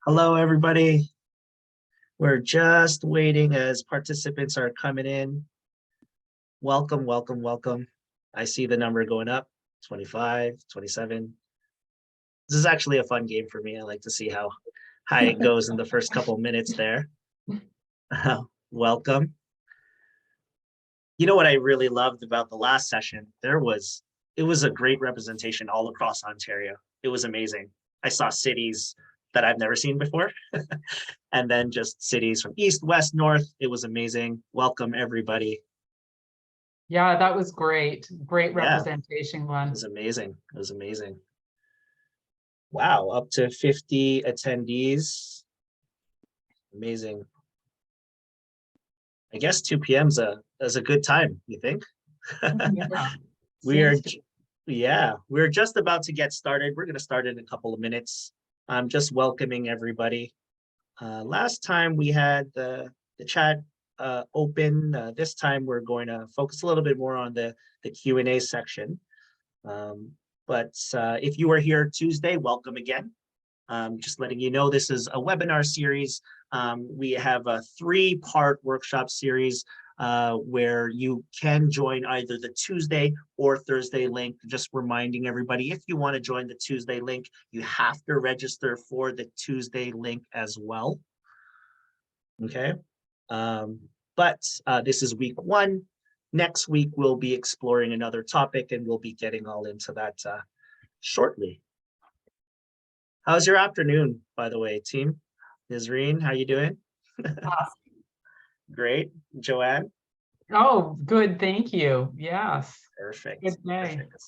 Hello, everybody. We're just waiting as participants are coming in. Welcome, welcome, welcome. I see the number going up, 25, 27. This is actually a fun game for me. I like to see how high it goes in the first couple minutes there. Welcome. You know what I really loved about the last session? It was a great representation all across Ontario. It was amazing. I saw cities that I've never seen before. And then just cities from east, west, north. It was amazing. Welcome, everybody. Yeah, that was great. Great Yeah, representation, Glenn. it was amazing. It was amazing. Wow, up to 50 attendees. Amazing. I guess 2 p.m. is a good time, you think? Yeah. We're just about to get started. We're going to start in a couple of minutes. I'm just welcoming everybody. Last time we had the chat open. This time we're going to focus a little bit more on the Q&A section. But if you were here Tuesday, welcome again. Just letting you know, this is a webinar series. We have a 3-part workshop series where you can join either the Tuesday or Thursday link. Just reminding everybody, if you want to join the Tuesday link, you have to register for the Tuesday link as well. Okay. But this is week 1. Next week, we'll be exploring another topic and we'll be getting all into that shortly. How's your afternoon, by the way, team? Nisreen, how you doing? Awesome. Great. Joanne? Oh, good. Thank you. Yes. Perfect. Good day. Perfect.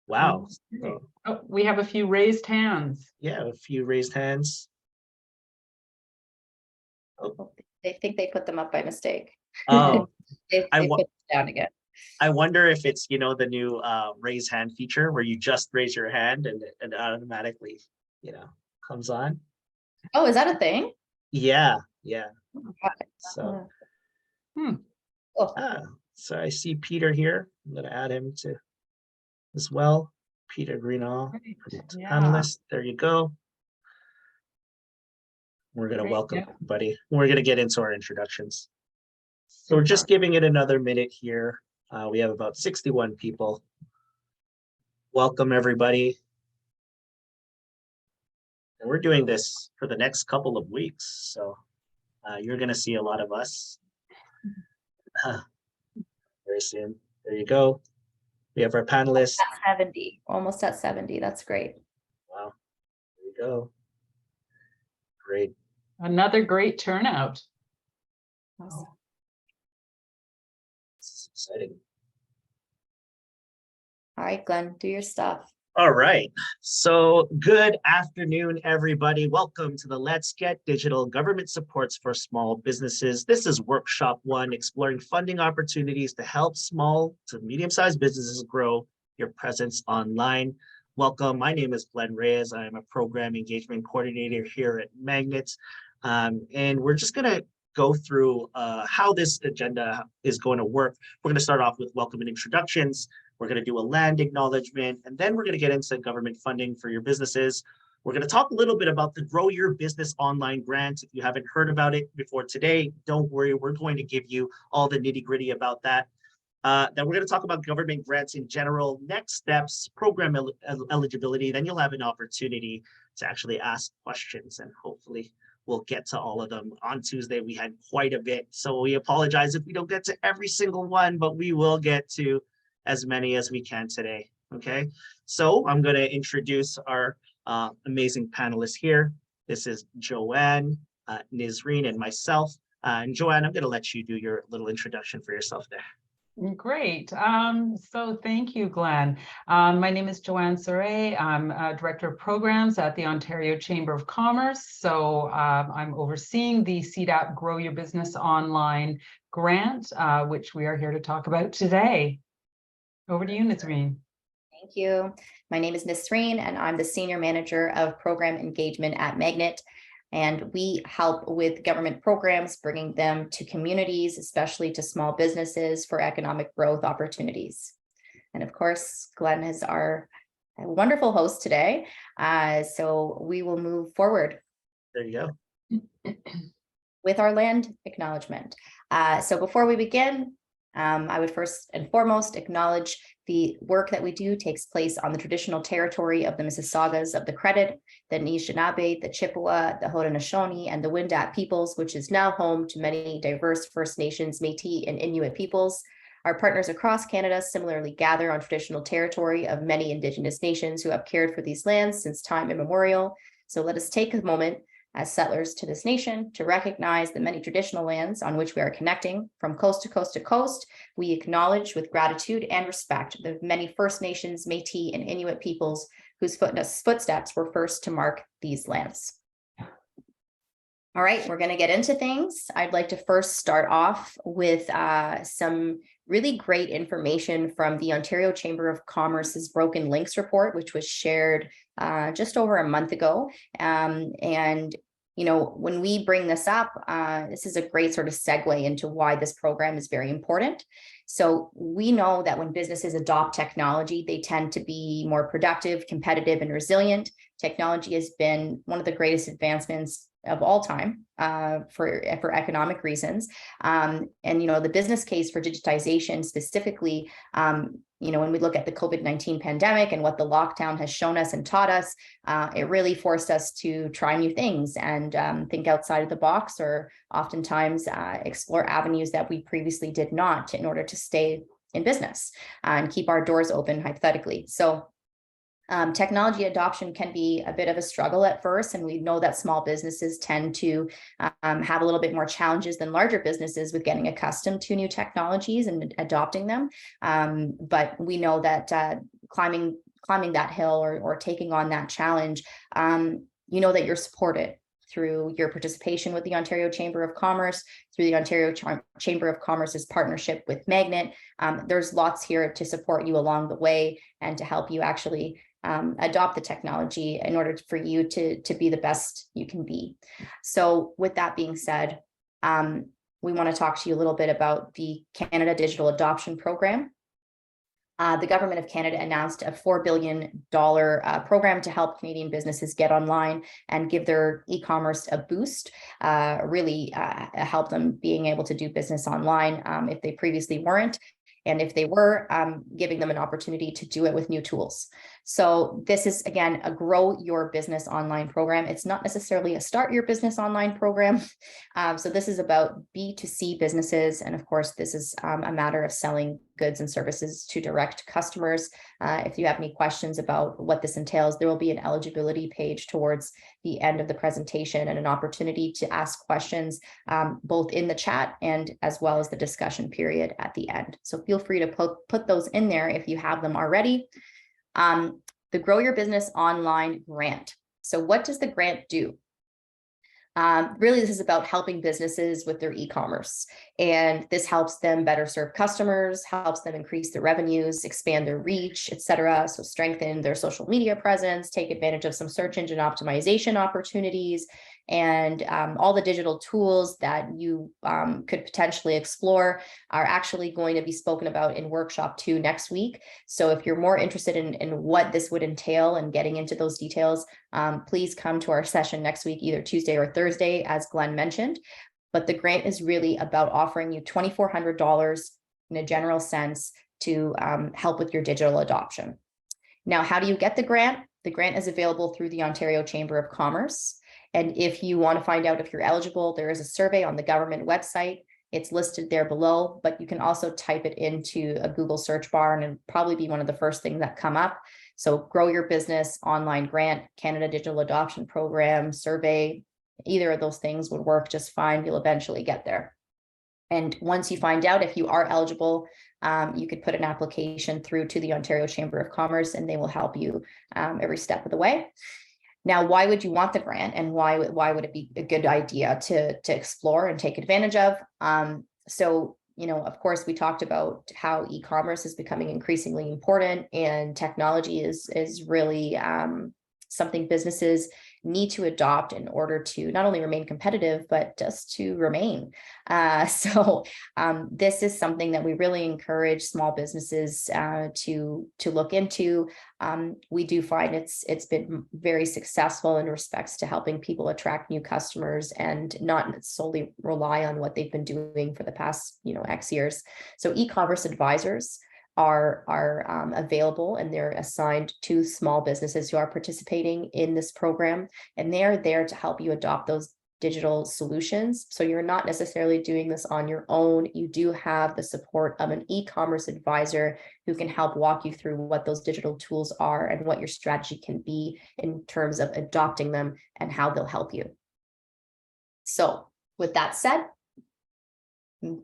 Wow. Okay. Oh, we have a few raised hands. Yeah, a few raised hands. Oh. They think they put them up by mistake. Oh, they put them down again. I wonder if it's, the new raise hand feature where you just raise your hand and it automatically, comes on. Oh, is that a thing? Yeah. Okay. So, Oh. So I see Peter here. I'm going to add him to as well. Peter Greenall, panelist. There you go. We're going to welcome everybody. We're going to get into our introductions. So we're just giving it another minute here. We have about 61 people. Welcome, everybody. And we're doing this for the next couple of weeks. So you're going to see a lot of us very soon. There you go. We have our panelists. At 70, almost at 70. That's great. Wow. There you go. Great. Another great turnout. Awesome. This is exciting. All right, Glenn, do your stuff. All right. So good afternoon, everybody. Welcome to the Let's Get Digital Government Supports for Small Businesses. This is Workshop 1, exploring funding opportunities to help small to medium-sized businesses grow your presence online. Welcome. My name is Glenn Reyes. I am a program engagement coordinator here at Magnet. And we're just going to go through how this agenda is going to work. We're going to start off with welcome and introductions. We're going to do a land acknowledgement, and then we're going to get into government funding for your businesses. We're going to talk a little bit about the Grow Your Business Online grant. If you haven't heard about it before today, don't worry. We're going to give you all the nitty-gritty about that. Then we're going to talk about government grants in general, next steps, program eligibility. Then you'll have an opportunity to actually ask questions, and hopefully we'll get to all of them. On Tuesday, we had quite a bit, so we apologize if we don't get to every single one, but we will get to as many as we can today. Okay, so I'm going to introduce our amazing panelists here. This is Joanne, Nisreen, and myself. And Joanne, I'm going to let you do your little introduction for yourself there. Great. So thank you, Glenn. My name is Joanne Soray. I'm Director of Programs at the Ontario Chamber of Commerce. So I'm overseeing the CDAP Grow Your Business Online grant, which we are here to talk about today. Over to you, Nisreen. Thank you. My name is Nisreen, and I'm the Senior Manager of Program Engagement at Magnet. And we help with government programs, bringing them to communities, especially to small businesses for economic growth opportunities. And of course, Glenn is our a wonderful host today. So we will move forward There you go. with our land acknowledgement. So before we begin, I would first and foremost acknowledge the work that we do takes place on the traditional territory of the Mississaugas of the Credit, the Anishinaabe, the Chippewa, the Haudenosaunee, and the Wendat peoples, which is now home to many diverse First Nations, Métis, and Inuit peoples. Our partners across Canada similarly gather on traditional territory of many Indigenous nations who have cared for these lands since time immemorial. So let us take a moment as settlers to this nation to recognize the many traditional lands on which we are connecting from coast to coast to coast. We acknowledge with gratitude and respect the many First Nations, Métis, and Inuit peoples whose footsteps were first to mark these lands. All right, we're going to get into things. I'd like to first start off with some really great information from the Ontario Chamber of Commerce's Broken Links report, which was shared just over a month ago. And you know, when we bring this up, this is a great sort of segue into why this program is very important. So we know that when businesses adopt technology, they tend to be more productive, competitive, and resilient. Technology has been one of the greatest advancements of all time for economic reasons. And, you know, the business case for digitization specifically, you know, when we look at the COVID-19 pandemic and what the lockdown has shown us and taught us, it really forced us to try new things and think outside of the box, or oftentimes explore avenues that we previously did not in order to stay in business and keep our doors open, hypothetically. So technology adoption can be a bit of a struggle at first, and we know that small businesses tend to have a little bit more challenges than larger businesses with getting accustomed to new technologies and adopting them. But we know that climbing that hill or taking on that challenge, you know that you're supported through your participation with the Ontario Chamber of Commerce, through the Ontario Chamber of Commerce's partnership with Magnet. There's lots here to support you along the way and to help you actually adopt the technology in order for you to be the best you can be. So with that being said, we want to talk to you a little bit about the Canada Digital Adoption Program. The Government of Canada announced a $4 billion program to help Canadian businesses get online and give their e-commerce a boost, really help them being able to do business online if they previously weren't. And if they were, giving them an opportunity to do it with new tools. So this is, again, a grow your business online program. It's not necessarily a start your business online program. So this is about B2C businesses. And of course, this is a matter of selling goods and services to direct customers. If you have any questions about what this entails, there will be an eligibility page towards the end of the presentation and an opportunity to ask questions both in the chat and as well as the discussion period at the end. So feel free to put those in there if you have them already. The Grow Your Business Online grant. So what does the grant do? Really, this is about helping businesses with their e-commerce, and this helps them better serve customers, helps them increase their revenues, expand their reach, etc. So strengthen their social media presence, take advantage of some search engine optimization opportunities, and all the digital tools that you could potentially explore are actually going to be spoken about in workshop 2 next week. So if you're more interested in what this would entail and getting into those details, please come to our session next week, either Tuesday or Thursday, as Glenn mentioned. But the grant is really about offering you $2,400 in a general sense to help with your digital adoption. Now, how do you get the grant? The grant is available through the Ontario Chamber of Commerce. And if you want to find out if you're eligible, there is a survey on the government website. It's listed there below, but you can also type it into a Google search bar and it'll probably be one of the first things that come up. So Grow Your Business Online Grant, Canada Digital Adoption Program, survey, either of those things would work just fine. You'll eventually get there. And once you find out if you are eligible, you could put an application through to the Ontario Chamber of Commerce and they will help you every step of the way. Now, why would you want the grant, and why would it be a good idea to explore and take advantage of? So, you know, of course, we talked about how e-commerce is becoming increasingly important, and technology is really something businesses need to adopt in order to not only remain competitive, but just to remain. This is something that we really encourage small businesses to look into. We do find it's been very successful in respects to helping people attract new customers and not solely rely on what they've been doing for the past, X years. So e-commerce advisors are available, and they're assigned to small businesses who are participating in this program, and they're there to help you adopt those digital solutions. So you're not necessarily doing this on your own. You do have the support of an e-commerce advisor who can help walk you through what those digital tools are and what your strategy can be in terms of adopting them and how they'll help you. So with that said,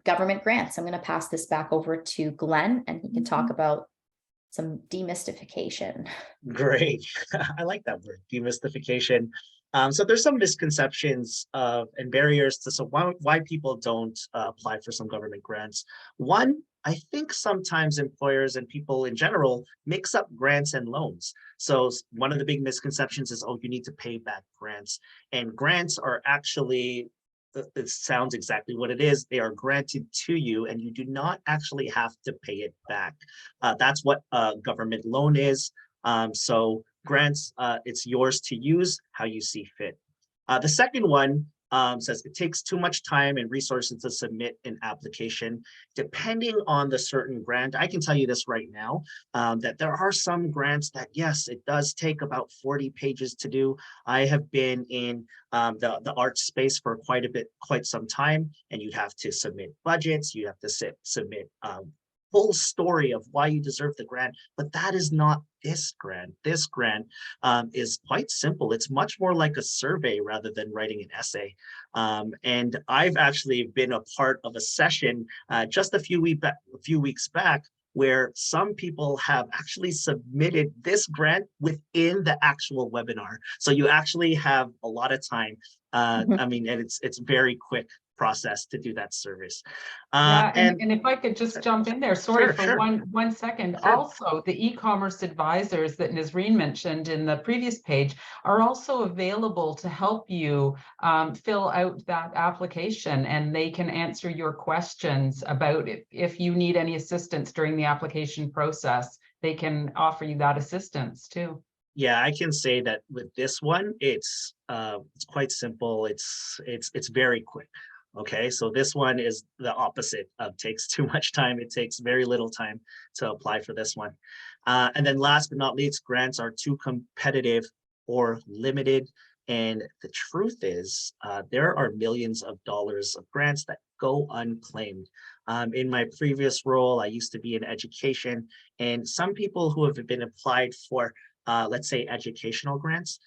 government grants. I'm going to pass this back over to Glenn, and he can talk about some demystification. Great. I like that word, demystification. So there's some misconceptions and barriers to why people don't apply for some government grants. One, I think sometimes employers and people in general mix up grants and loans. So one of the big misconceptions is, oh, you need to pay back grants. And grants are actually, it sounds exactly what it is. They are granted to you and you do not actually have to pay it back. That's what a government loan is. So grants, it's yours to use how you see fit. The second one says it takes too much time and resources to submit an application. Depending on the certain grant, I can tell you this right now, that there are some grants that, yes, it does take about 40 pages to do. I have been in the art space for quite some time, and you'd have to submit budgets, you have to submit full story of why you deserve the grant, but that is not this grant. This grant is quite simple. It's much more like a survey rather than writing an essay. And I've actually been a part of a session just a few weeks back where some people have actually submitted this grant within the actual webinar. So you actually have a lot of time. I mean, and it's very quick process to do that service. And if I could just jump in there, sorry for sure. one second. Sure. Also, the e-commerce advisors that Nisreen mentioned in the previous page are also available to help you fill out that application, and they can answer your questions about it. If you need any assistance during the application process, they can offer you that assistance too. Yeah, I can say that with this one, it's quite simple. It's very quick. Okay, so this one is the opposite of takes too much time. It takes very little time to apply for this one. And then last but not least, grants are too competitive or limited. And the truth is, there are millions of dollars of grants that go unclaimed. In my previous role, I used to be in education, and some people who have been applied for, let's say, educational grants,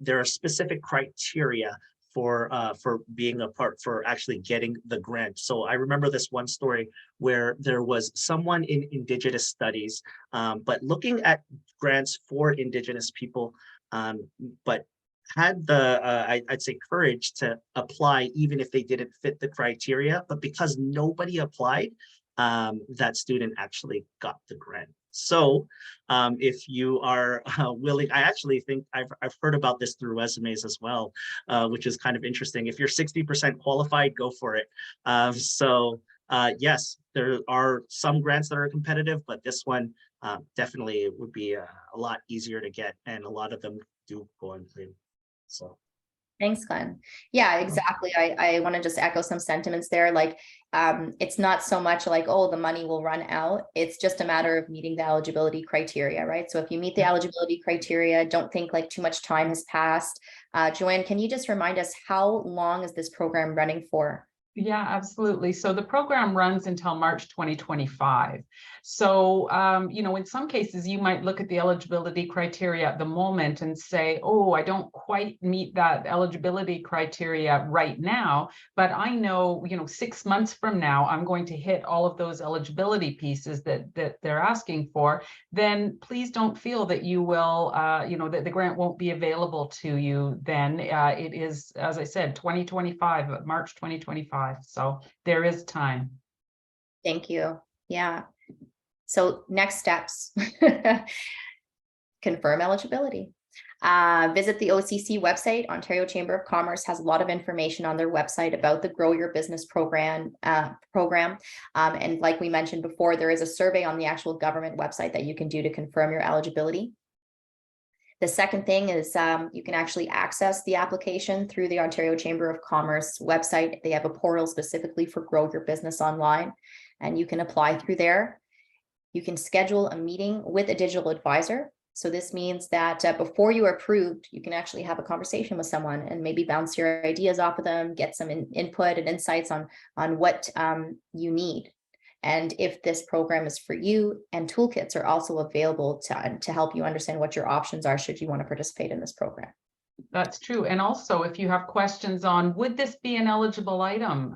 there are specific criteria for being a part, for actually getting the grant. So I remember this one story where there was someone in Indigenous studies, but looking at grants for Indigenous people, but had the, I'd say, courage to apply even if they didn't fit the criteria, but because nobody applied, that student actually got the grant. So if you are willing, I actually think I've heard about this through resumes as well, which is kind of interesting. If you're 60% qualified, go for it. Yes, there are some grants that are competitive, but this one definitely would be a lot easier to get, and a lot of them do go unclaimed. So. Thanks, Glenn. Yeah, exactly. I want to just echo some sentiments there. Like, it's not so much like, oh, the money will run out. It's just a matter of meeting the eligibility criteria, right? So if you meet the eligibility criteria, don't think like too much time has passed. Joanne, can you just remind us, how long is this program running for? Yeah, absolutely. So the program runs until March 2025. So, in some cases, you might look at the eligibility criteria at the moment and say, oh, I don't quite meet that eligibility criteria right now, but I know, 6 months from now, I'm going to hit all of those eligibility pieces that they're asking for. Then please don't feel that you will, that the grant won't be available to you then. It is, as I said, 2025, March 2025. So there is time. Thank you. Yeah. So next steps, confirm eligibility. Visit the OCC website. Ontario Chamber of Commerce has a lot of information on their website about the Grow Your Business program. And like we mentioned before, there is a survey on the actual government website that you can do to confirm your eligibility. The second thing is you can actually access the application through the Ontario Chamber of Commerce website. They have a portal specifically for Grow Your Business online, and you can apply through there. You can schedule a meeting with a digital advisor. So this means that before you are approved, you can actually have a conversation with someone and maybe bounce your ideas off of them, get some input and insights on what you need. And if this program is for you, and toolkits are also available to help you understand what your options are should you want to participate in this program. That's true. And also, if you have questions on, would this be an eligible item,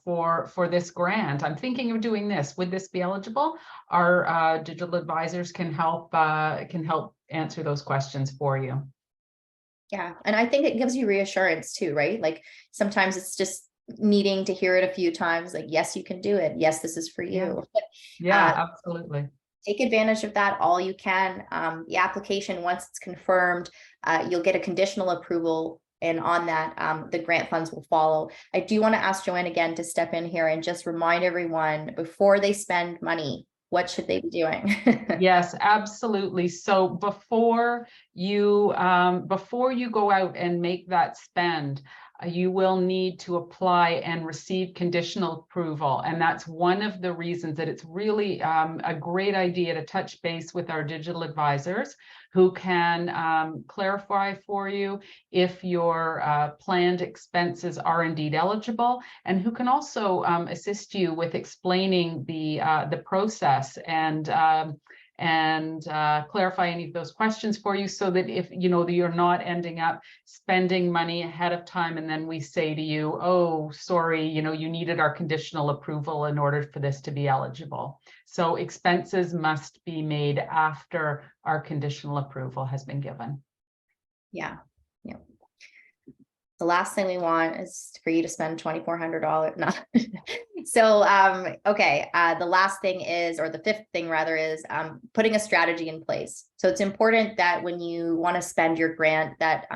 for this grant? I'm thinking of doing this. Would this be eligible? Our digital advisors can help answer those questions for you. Yeah, and I think it gives you reassurance too, right? Like sometimes it's just needing to hear it a few times, like, yes, you can do it. Yes, this is for you. Yeah, absolutely. Take advantage of that all you can. The application, once it's confirmed, you'll get a conditional approval, and on that, the grant funds will follow. I do want to ask Joanne again to step in here and just remind everyone, before they spend money, what should they be doing? Yes, absolutely. So before you go out and make that spend, you will need to apply and receive conditional approval. And that's one of the reasons that it's really a great idea to touch base with our digital advisors, who can clarify for you if your planned expenses are indeed eligible, and who can also assist you with explaining the process and clarify any of those questions for you, so that if you're not ending up spending money ahead of time and then we say to you, oh, sorry, you needed our conditional approval in order for this to be eligible. So expenses must be made after our conditional approval has been given. Yeah. The last thing we want is for you to spend $2,400. No. So, okay. The last thing is, or the fifth thing rather, is putting a strategy in place. So it's important that when you want to spend your grant, that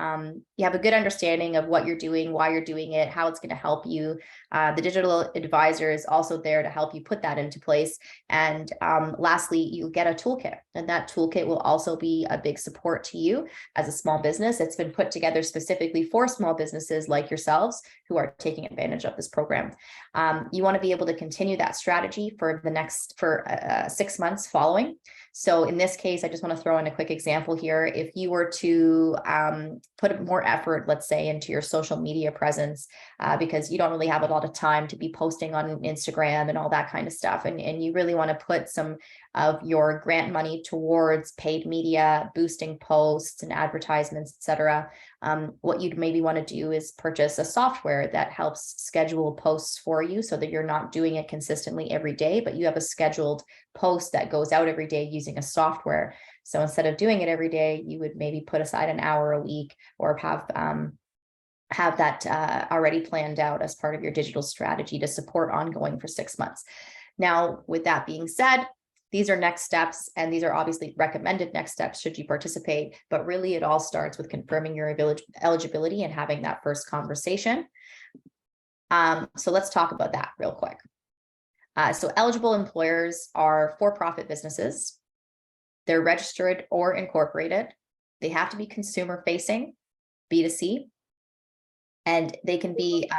you have a good understanding of what you're doing, why you're doing it, how it's going to help you. The digital advisor is also there to help you put that into place. And lastly, you get a toolkit, and that toolkit will also be a big support to you as a small business. It's been put together specifically for small businesses like yourselves who are taking advantage of this program. You want to be able to continue that strategy for 6 months following. So in this case, I just want to throw in a quick example here. If you were to put more effort, let's say, into your social media presence, because you don't really have a lot of time to be posting on Instagram and all that kind of stuff, and you really want to put some of your grant money towards paid media, boosting posts and advertisements, etc. What you'd maybe want to do is purchase a software that helps schedule posts for you, so that you're not doing it consistently every day, but you have a scheduled post that goes out every day using a software. So instead of doing it every day, you would maybe put aside an hour a week, or have that already planned out as part of your digital strategy to support ongoing for 6 months. Now, with that being said, these are next steps, and these are obviously recommended next steps should you participate, but really it all starts with confirming your eligibility and having that first conversation. So let's talk about that real quick. So eligible employers are for-profit businesses. They're registered or incorporated. They have to be consumer-facing, B2C, and they can be,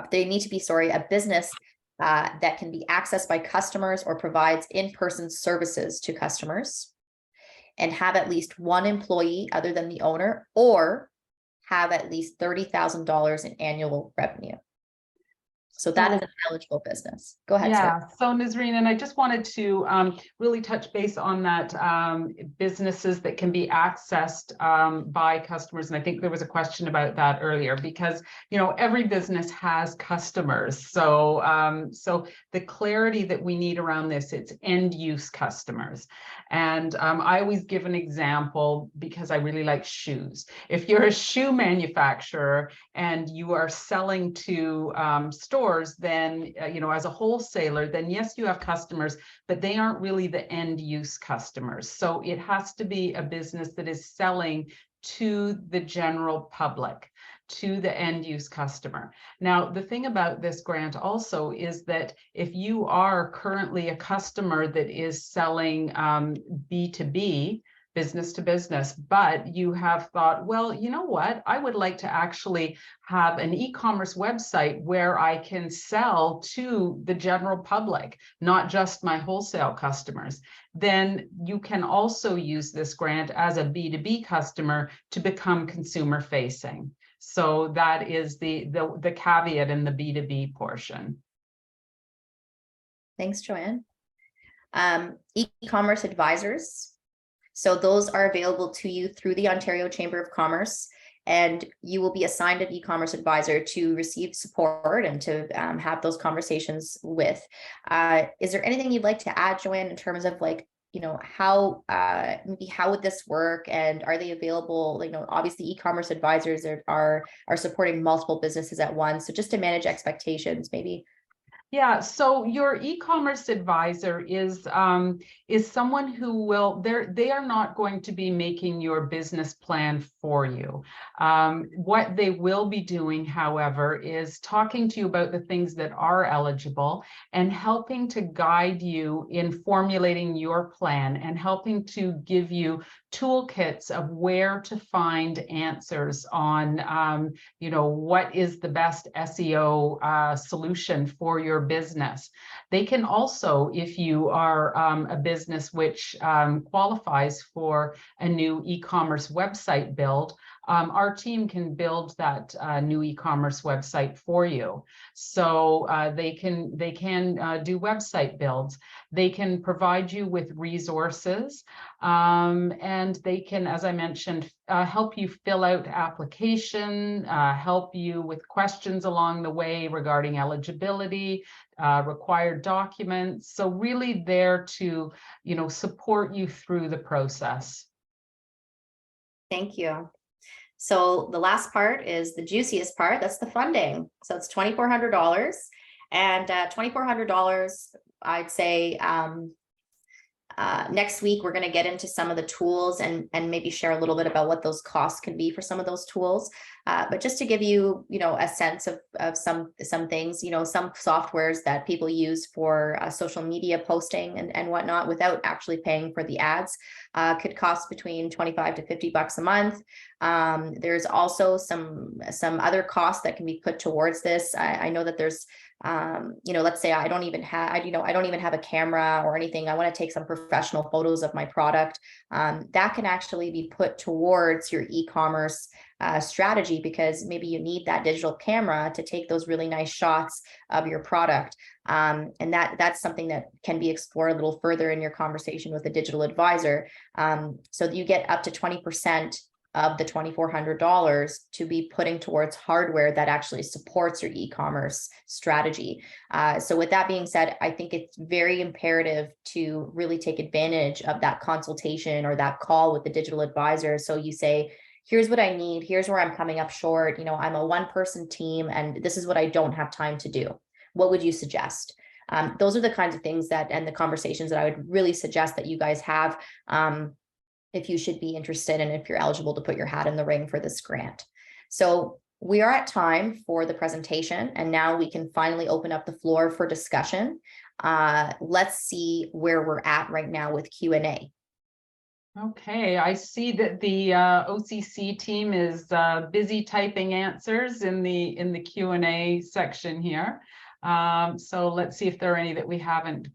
they need to be, a business that can be accessed by customers or provides in-person services to customers, and have at least one employee other than the owner, or have at least $30,000 in annual revenue. So that is an eligible business. Go ahead. Yeah. So Nazreen, and I just wanted to really touch base on that, businesses that can be accessed by customers. And I think there was a question about that earlier, because, every business has customers. So, so the clarity that we need around this, it's end use customers. And I always give an example because I really like shoes. If you're a shoe manufacturer and you are selling to stores, stores, then, as a wholesaler, then yes, you have customers, but they aren't really the end use customers. So it has to be a business that is selling to the general public, to the end use customer. Now, the thing about this grant also is that if you are currently a customer that is selling B2B, business to business, but you have thought, well, you know what, I would like to actually have an e-commerce website where I can sell to the general public, not just my wholesale customers, then you can also use this grant as a B2B customer to become consumer facing. So that is the caveat in the B2B portion. Thanks, Joanne. E-commerce advisors. So those are available to you through the Ontario Chamber of Commerce, and you will be assigned an e-commerce advisor to receive support and to have those conversations with. Is there anything you'd like to add, Joanne, in terms of how maybe how would this work, and are they available? Obviously e-commerce advisors are supporting multiple businesses at once. So just to manage expectations, maybe. Yeah, so your e-commerce advisor is someone who will, they are not going to be making your business plan for you. What they will be doing, however, is talking to you about the things that are eligible and helping to guide you in formulating your plan and helping to give you toolkits of where to find answers on, what is the best SEO solution for your business. They can also, if you are a business which qualifies for a new e-commerce website build, our team can build that new e-commerce website for you. So they can do website builds. They can provide you with resources, and they can, as I mentioned, help you fill out application, help you with questions along the way regarding eligibility, required documents. So really there to, support you through the process. Thank you. So the last part is the juiciest part. That's the funding. So it's $2,400, and $2,400, I'd say next week, we're going to get into some of the tools and maybe share a little bit about what those costs can be for some of those tools. But just to give you, a sense of some things, some softwares that people use for social media posting and whatnot without actually paying for the ads could cost between $25 to $50 a month. There's also some other costs that can be put towards this. I know that there's let's say I don't even have a camera or anything. I want to take some professional photos of my product. That can actually be put towards your e-commerce strategy, because maybe you need that digital camera to take those really nice shots of your product. And that's something that can be explored a little further in your conversation with a digital advisor. So you get up to 20% of the $2,400 to be putting towards hardware that actually supports your e-commerce strategy. So with that being said, I think it's very imperative to really take advantage of that consultation or that call with the digital advisor. So you say, here's what I need, here's where I'm coming up short. I'm a one-person team and this is what I don't have time to do. What would you suggest? Those are the kinds of things and the conversations that I would really suggest that you guys have if you should be interested and if you're eligible to put your hat in the ring for this grant. So we are at time for the presentation, and now we can finally open up the floor for discussion. Let's see where we're at right now with Q&A. Okay, I see that the OCC team is busy typing answers in the Q&A section here. So let's see if there are any that we haven't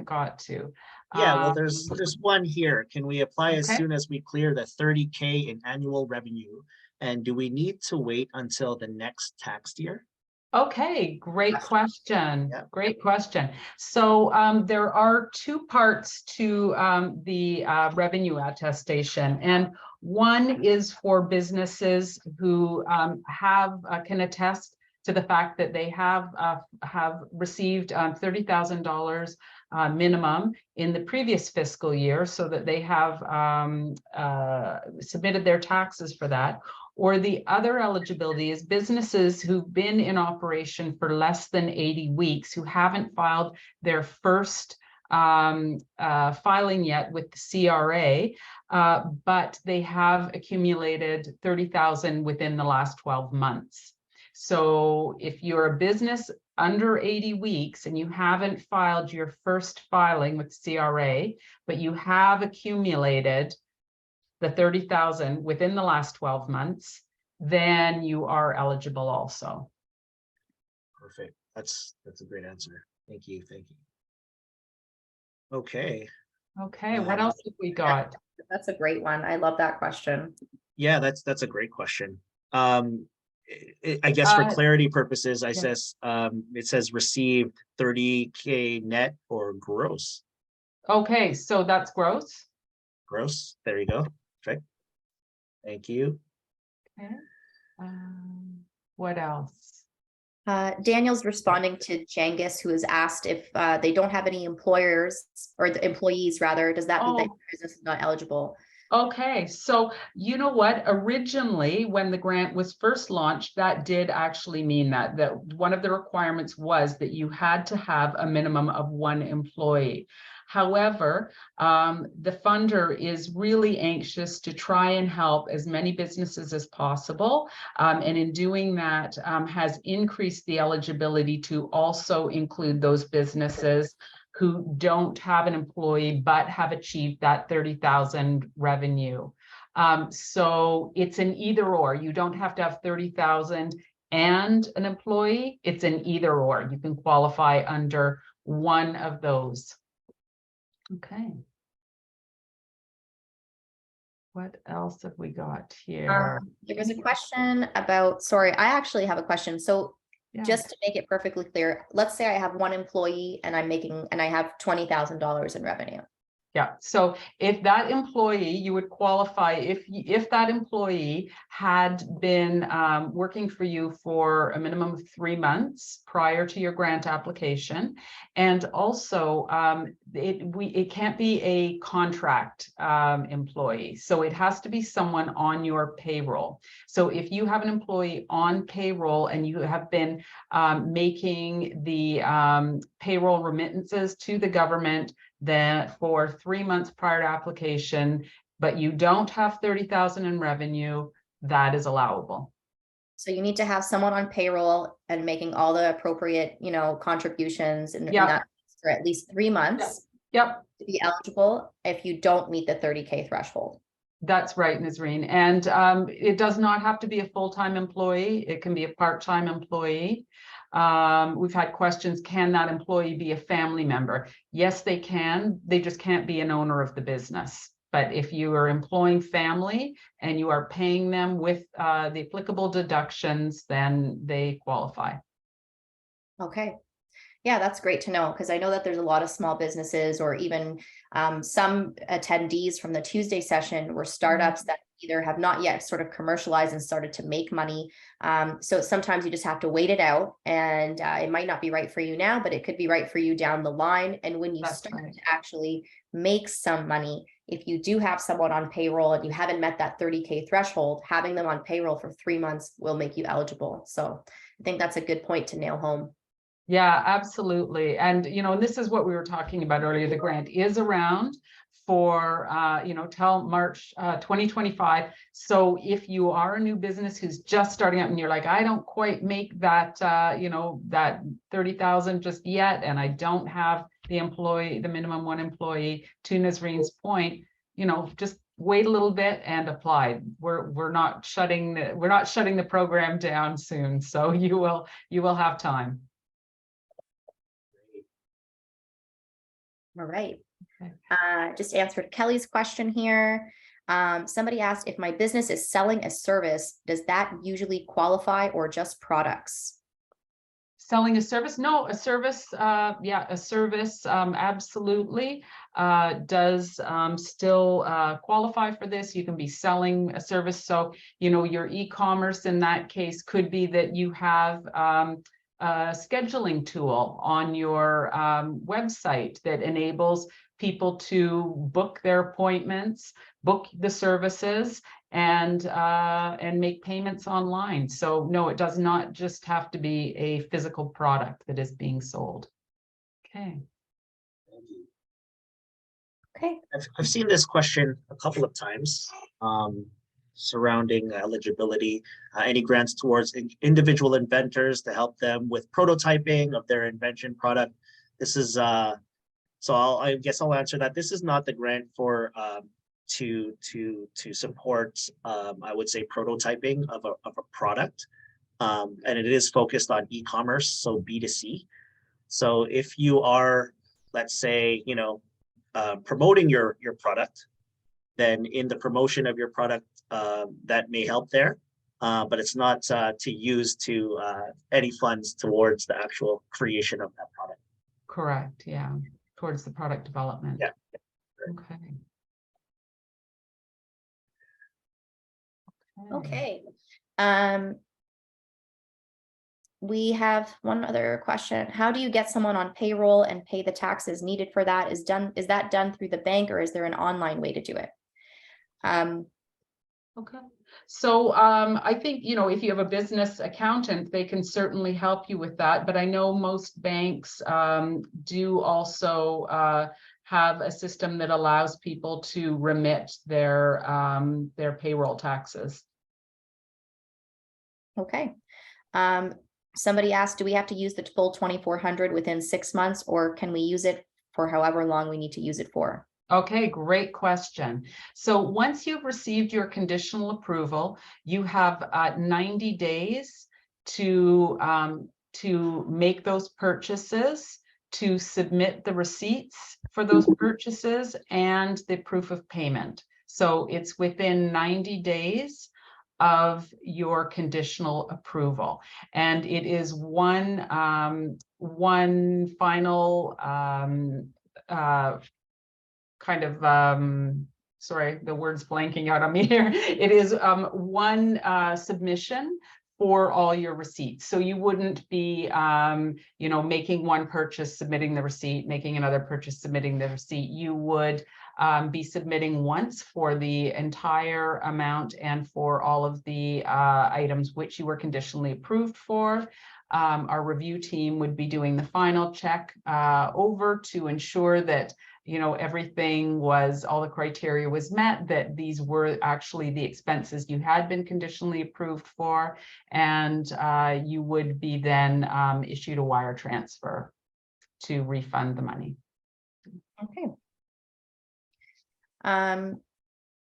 got to. Yeah, well, there's one here. Can we apply as Okay. soon as we clear the 30K in annual revenue? And do we need to wait until the next tax year? Okay, great question. Yeah. Great question. So there are two parts to the revenue attestation, and one is for businesses who can attest to the fact that they have received $30,000 minimum in the previous fiscal year, so that they have submitted their taxes for that. Or the other eligibility is businesses who've been in operation for less than 80 weeks, who haven't filed their first filing yet with the CRA, but they have accumulated 30,000 within the last 12 months. So if you're a business under 80 weeks and you haven't filed your first filing with CRA, but you have accumulated the 30,000 within the last 12 months, then you are eligible also. Perfect. That's a great answer. Thank you. Thank you. Okay. Okay, what else have we got? That's a great one. I love that question. Yeah, that's a great question. I guess for clarity purposes, it says received 30K net or gross. Okay, so that's gross. Gross. There you go. Okay. Thank you. Okay. What else? Daniel's responding to Jengis, who has asked if they don't have any employers or the employees rather, does that mean that your business is not eligible? Okay, so you know what? Originally, when the grant was first launched, that did actually mean that one of the requirements was that you had to have a minimum of 1 employee. However, the funder is really anxious to try and help as many businesses as possible. And in doing that, has increased the eligibility to also include those businesses who don't have an employee but have achieved that 30,000 revenue. So it's an either or. You don't have to have 30,000 and an employee. It's an either or. You can qualify under one of those. Okay. What else have we got here? There was a question about, sorry, I actually have a question. So just to make it perfectly clear, let's say I have 1 employee and I have $20,000 in revenue. Yeah, so if that employee, you would qualify if that employee had been working for you for a minimum of 3 months prior to your grant application, and also it can't be a contract employee, so it has to be someone on your payroll. So if you have an employee on payroll and you have been making the payroll remittances to the government that for 3 months prior to application, but you don't have 30,000 in revenue, that is allowable. So you need to have someone on payroll and making all the appropriate, contributions and that for at least 3 months. Yep. To be eligible if you don't meet the 30K threshold. That's right, Nazreen. And it does not have to be a full-time employee. It can be a part-time employee. We've had questions, can that employee be a family member? Yes, they can. They just can't be an owner of the business. But if you are employing family and you are paying them with the applicable deductions, then they qualify. Okay. Yeah, that's great to know, because I know that there's a lot of small businesses or even some attendees from the Tuesday session were startups that either have not yet sort of commercialized and started to make money. So sometimes you just have to wait it out, and it might not be right for you now, but it could be right for you down the line. And when you start to actually make some money, if you do have someone on payroll and you haven't met that 30K threshold, having them on payroll for 3 months will make you eligible. So I think that's a good point to nail home. Yeah, absolutely. And, and this is what we were talking about earlier. The grant is around for, till March 2025. So if you are a new business who's just starting out and you're like, I don't quite make that, that 30,000 just yet, and I don't have the minimum 1 employee, to Nazreen's point, just wait a little bit and apply. We're not shutting the program down soon. So you will have time. All right. Okay. Just answered Kelly's question here. Somebody asked, if my business is selling a service, does that usually qualify or just products? Selling a service? No, a service, a service absolutely does still qualify for this. You can be selling a service. So, your e-commerce in that case could be that you have a scheduling tool on your website that enables people to book their appointments, book the services, and make payments online. So no, it does not just have to be a physical product that is being sold. Okay. Okay. I've seen this question a couple of times surrounding eligibility. Any grants towards individual inventors to help them with prototyping of their invention product? This is so I guess I'll answer that. This is not the grant for to support I would say prototyping of a product, and it is focused on e-commerce, so B2C. So if you are, let's say, promoting your product, then in the promotion of your product, that may help there, but it's not to use to any funds towards the actual creation of that product. Correct. Yeah. Towards the product development. Yeah. Okay. Okay. We have one other question. How do you get someone on payroll and pay the taxes needed for that? Is that done through the bank, or is there an online way to do it? Okay. So I think, if you have a business accountant, they can certainly help you with that. But I know most banks do also have a system that allows people to remit their payroll taxes. Okay. Somebody asked, do we have to use the full 2,400 within 6 months, or can we use it for however long we need to use it for? Okay, great question. So once you've received your conditional approval, you have 90 days to make those purchases, to submit the receipts for those purchases and the proof of payment. So it's within 90 days of your conditional approval, and it is one final kind of sorry, the word's blanking out on me here. It is one submission for all your receipts. So you wouldn't be making one purchase, submitting the receipt, making another purchase, submitting the receipt. You would be submitting once for the entire amount and for all of the items which you were conditionally approved for. Our review team would be doing the final check over to ensure that everything was, all the criteria was met, that these were actually the expenses you had been conditionally approved for, and you would be then issued a wire transfer to refund the money. Okay.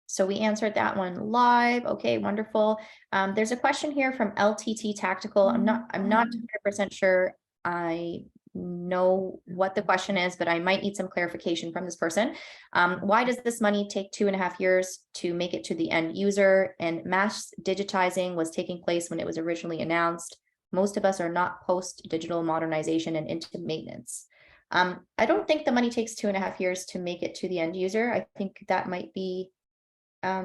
So we answered that one live. Okay, wonderful. There's a question here from LTT Tactical. I'm not 100% sure I know what the question is, but I might need some clarification from this person. Why does this money take 2.5 years to make it to the end user? And mass digitizing was taking place when it was originally announced. Most of us are not post-digital modernization and into maintenance. I don't think the money takes 2.5 years to make it to the end user. I think that might be I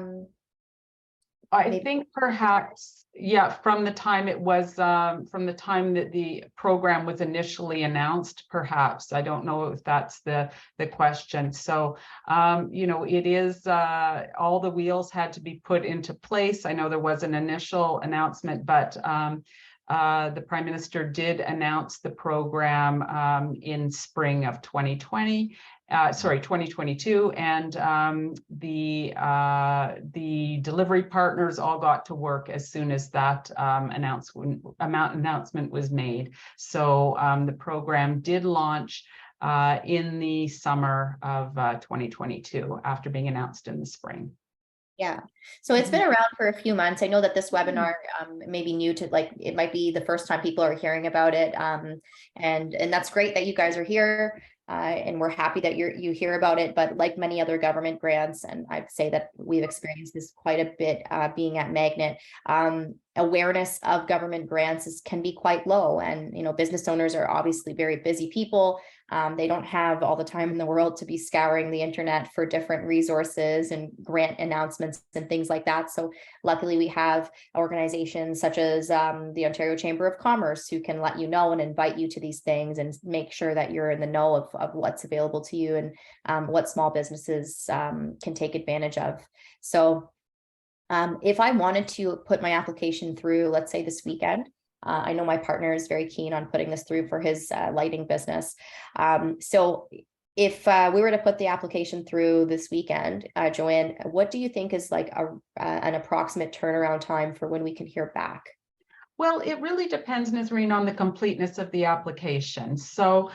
think perhaps, yeah, from the time it was, from the time that the program was initially announced, perhaps. I don't know if that's the question. So, it is, all the wheels had to be put into place. I know there was an initial announcement, but the Prime Minister did announce the program in spring of 2022, and the delivery partners all got to work as soon as that announcement was made. So the program did launch in the summer of 2022 after being announced in the spring. Yeah, so it's been around for a few months. I know that this webinar may be new to, like, it might be the first time people are hearing about it, and that's great that you guys are here, and we're happy that you hear about it. But like many other government grants, and I'd say that we've experienced this quite a bit being at Magnet, awareness of government grants can be quite low, and business owners are obviously very busy people. They don't have all the time in the world to be scouring the internet for different resources and grant announcements and things like that. So luckily we have organizations such as the Ontario Chamber of Commerce who can let you know and invite you to these things and make sure that you're in the know of what's available to you and what small businesses can take advantage of. So If I wanted to put my application through, let's say this weekend, I know my partner is very keen on putting this through for his lighting business. So if we were to put the application through this weekend, Joanne, what do you think is like an approximate turnaround time for when we can hear back? Well, it really depends, Nazreen, on the completeness of the application. So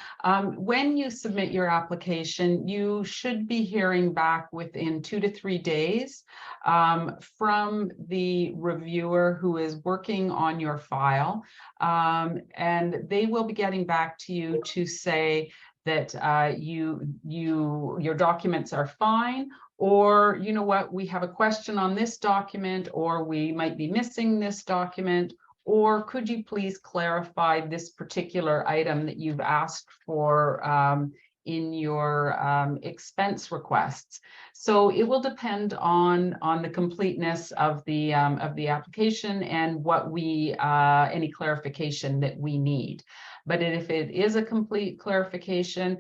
when you submit your application, you should be hearing back within 2 to 3 days from the reviewer who is working on your file. And they will be getting back to you to say that your documents are fine, or you know what, we have a question on this document, or we might be missing this document, or could you please clarify this particular item that you've asked for in your expense requests. So it will depend on the completeness of the application and what we any clarification that we need. But if it is a complete clarification,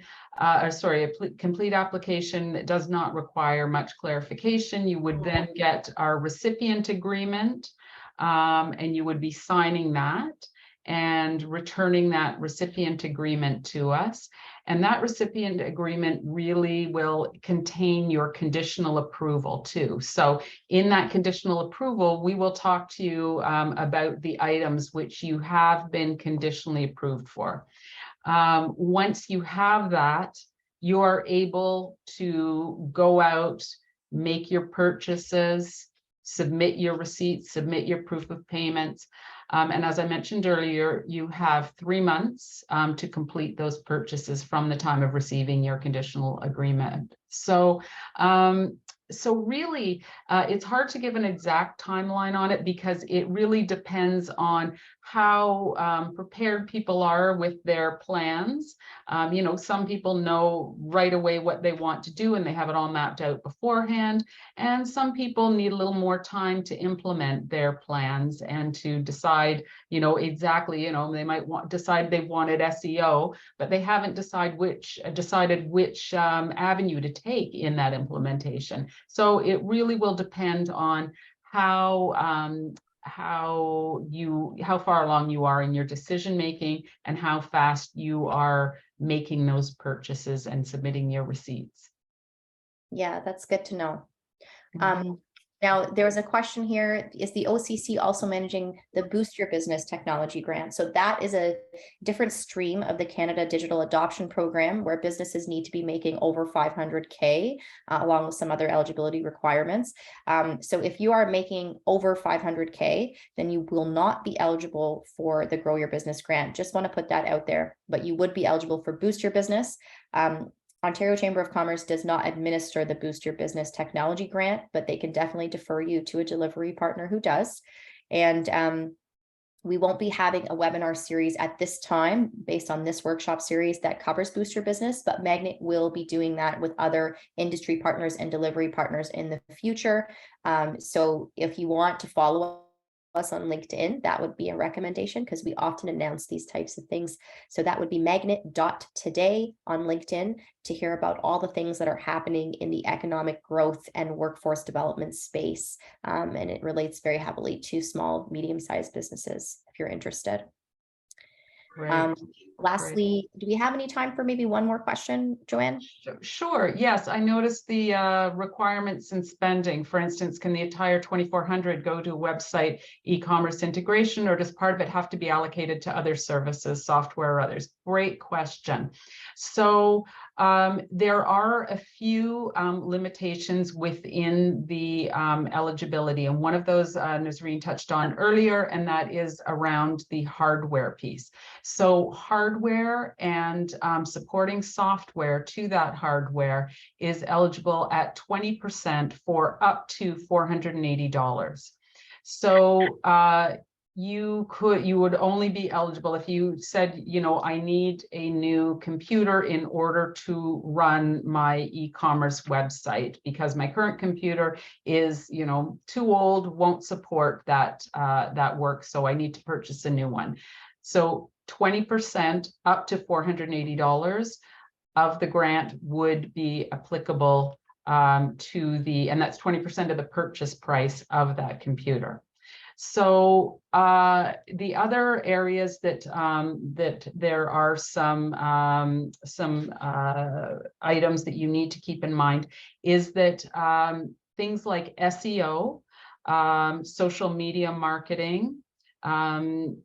complete application that does not require much clarification, you would then get our recipient agreement, and you would be signing that and returning that recipient agreement to us. And that recipient agreement really will contain your conditional approval too. So in that conditional approval, we will talk to you about the items which you have been conditionally approved for. Once you have that, you are able to go out, make your purchases, submit your receipts, submit your proof of payments. And as I mentioned earlier, you have 3 months to complete those purchases from the time of receiving your conditional agreement. So, so really, it's hard to give an exact timeline on it because it really depends on how prepared people are with their plans. You know, some people know right away what they want to do and they have it all mapped out beforehand. And some people need a little more time to implement their plans and to decide, you know, exactly, you know, they might decide they wanted SEO, but they haven't decided which avenue to take in that implementation. So it really will depend on how far along you are in your decision making and how fast you are making those purchases and submitting your receipts. Yeah, that's good to know. Now, there's a question here. Is the OCC also managing the Boost Your Business Technology Grant? So that is a different stream of the Canada Digital Adoption Program where businesses need to be making over 500K along with some other eligibility requirements. So if you are making over 500K, then you will not be eligible for the Grow Your Business Grant. Just want to put that out there, but you would be eligible for Boost Your Business. Ontario Chamber of Commerce does not administer the Boost Your Business Technology Grant, but they can definitely defer you to a delivery partner who does. And we won't be having a webinar series at this time based on this workshop series that covers Boost Your Business, but Magnet will be doing that with other industry partners and delivery partners in the future. So if you want to follow us on LinkedIn, that would be a recommendation because we often announce these types of things. So that would be magnet.today on LinkedIn to hear about all the things that are happening in the economic growth and workforce development space. And it relates very heavily to small, medium-sized businesses if you're interested. Great. Lastly, do we have any time for maybe one more question, Joanne? Sure. Yes, I noticed the requirements and spending. For instance, can the entire 2,400 go to website e-commerce integration, or does part of it have to be allocated to other services, software or others? Great question. So there are a few limitations within the eligibility, and one of those Nazreen touched on earlier, and that is around the hardware piece. So hardware and supporting software to that hardware is eligible at 20% for up to $480. So you would only be eligible if you said, you know, I need a new computer in order to run my e-commerce website because my current computer is, you know, too old, won't support that work, so I need to purchase a new one. So 20% up to $480 of the grant would be applicable and that's 20% of the purchase price of that computer. So the other areas that that there are some items that you need to keep in mind is that things like SEO, social media marketing, any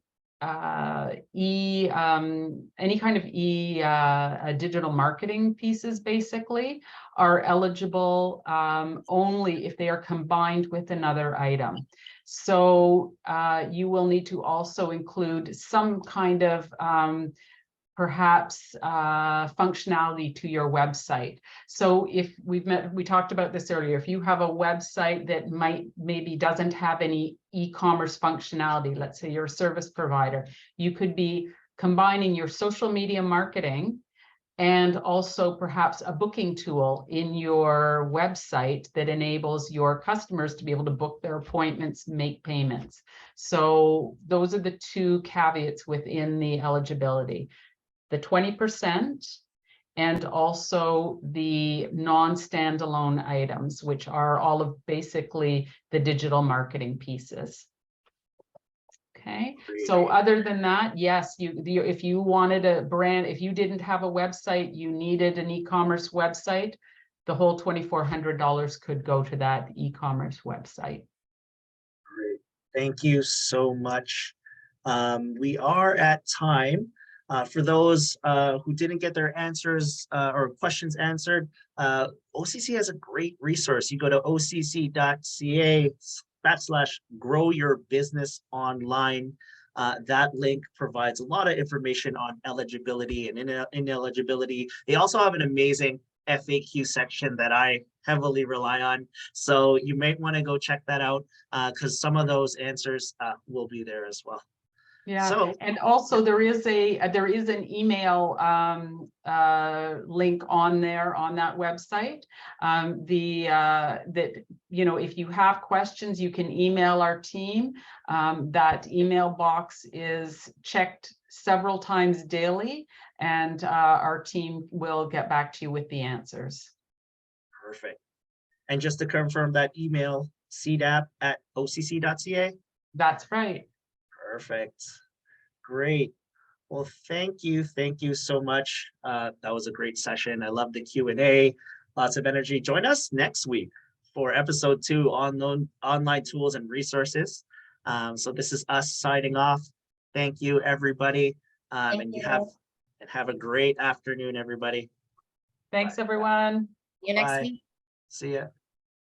kind of digital marketing pieces basically are eligible only if they are combined with another item. So you will need to also include some kind of perhaps functionality to your website. So if we talked about this earlier, if you have a website that maybe doesn't have any e-commerce functionality, let's say you're a service provider, you could be combining your social media marketing and also perhaps a booking tool in your website that enables your customers to be able to book their appointments, make payments. So those are the two caveats within the eligibility. The 20% and also the non-standalone items, which are all of basically the digital marketing pieces. Okay, so other than that, yes, if you wanted a brand, if you didn't have a website, you needed an e-commerce website, the whole $2,400 could go to that e-commerce website. Great. Thank you so much. We are at time. For those who didn't get their answers or questions answered, OCC has a great resource. You go to occ.ca/grow your business online. That link provides a lot of information on eligibility and ineligibility. They also have an amazing FAQ section that I heavily rely on. So you might want to go check that out because some of those answers will be there as well. Yeah, so, and also there is an email link on there on that website. That if you have questions, you can email our team. That email box is checked several times daily, and our team will get back to you with the answers. Perfect. And just to confirm that email, cdap@occ.ca. That's right. Perfect. Great. Well, thank you so much. That was a great session. I love the Q&A. Lots of energy. Join us next week for episode 2 on online tools and resources. So this is us signing off. Thank you, everybody. And have a great afternoon, everybody. Thanks, everyone. See you next Bye. week. See ya.